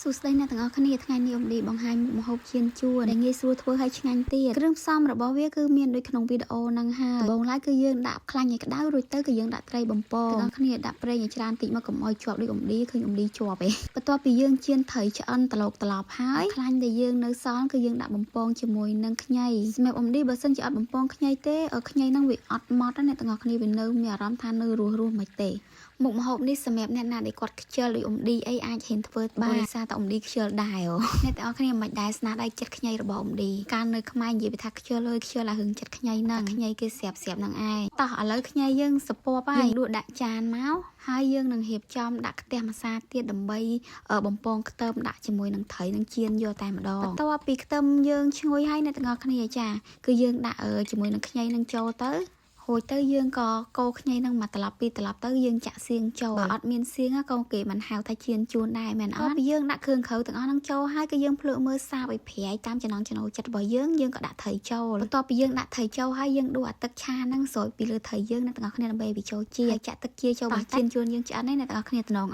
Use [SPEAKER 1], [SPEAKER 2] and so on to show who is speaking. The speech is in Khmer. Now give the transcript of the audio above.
[SPEAKER 1] សួស្តីអ្នកទាំងអស់គ្នាថ្ងៃនេះអំឌីបង្ហាញមុខម្ហូបជៀនជួនដែលងាយស្រួលធ្វើឲ្យឆ្ងាញ់ទៀតគ្រឿងផ្សំរបស់វាគឺមានដូចក្នុងវីដេអូហ្នឹងហើយដំបូងឡើយគឺយើងដាក់ខ្លាញ់ឲ្យក្តៅរួចទៅគឺយើងដាក់ត្រីបំពងទាំងអស់គ្នាដាក់ប្រេងឲ្យច្រើនតិចមកកុំឲ្យជាប់ដូចអំឌីឃើញអំឌីជាប់ឯងបន្ទាប់ពីយើងជៀនត្រីឆ្អិនត្រឡប់ហើយខ្លាញ់ដែលយើងនៅសល់គឺយើងដាក់បំពងជាមួយនឹងខ្ញីសម្រាប់អំឌីបើសិនជាអត់បំពងខ្ញីទេខ្ញីហ្នឹងវាអត់ម៉ត់ណាអ្នកទាំងអស់គ្នាវានៅមានអារម្មណ៍ថានៅរស់មិនទេមុខម្ហូបនេះសម្រាប់អ្នកណាដែលគាត់ខ្ជិលដូចអំឌីអីអាចហ៊ានធ្វើបានដោយសារតែអំឌីខ្ជិលដែរអ្នកទាំងអស់គ្នាមិនដែលស្នាដៃចិត្តខ្ញីរបស់អំឌីកាលនៅខ្មែរនិយាយថាខ្ជិលហើយខ្ជិលឲ្យរឿងចិត្តខ្ញីហ្នឹងខ្ញីគេស្រាប់ហ្នឹងឯងតោះឥឡូវខ្ញីយើងសពប់ហើយដួសដាក់ចានមកហើយយើងនឹងរៀបចំដាក់ខ្ទះម្សៅទៀតដើម្បីបំពងខ្ទឹមដាក់ជាមួយនឹងត្រីនឹងជៀនយកតែម្ដងបន្ទាប់ពីខ្ទឹមយើងឈ្ងុយហើយអ្នកទាំងអស់គ្នាចាគឺយើងដាក់ជាមួយនឹងខ្ញីនឹងចូលទៅហួយទៅយើងក៏កូរខ្ញីនឹងមកត្រឡប់ពីត្រឡប់ទៅយើងចាក់សៀងចូលបើអត់មានសៀងក៏គេមិនហៅថាជៀនជួនដែរមែនអត់យើងដាក់គ្រឿងក្រៅទាំងអស់នឹងចូលហើយក៏យើងភ្លក់មើលសាបឲ្យប្រៃតាមចំណង់ចំណូលចិត្តរបស់យើងក៏ដាក់ត្រីចូលបន្ទាប់ពីយើងដាក់ត្រីចូលហើយយើងដួសអាទឹកឆាហ្នឹងស្រោចពីលើត្រីយើងអ្នកទាំងអស់គ្នាដើម្បីវាចូលជាចាក់ទឹកជាចូលបើជៀនជួនយើងឆ្អិនហ្នឹងអ្នកទាំងអស់គ្នាតំណង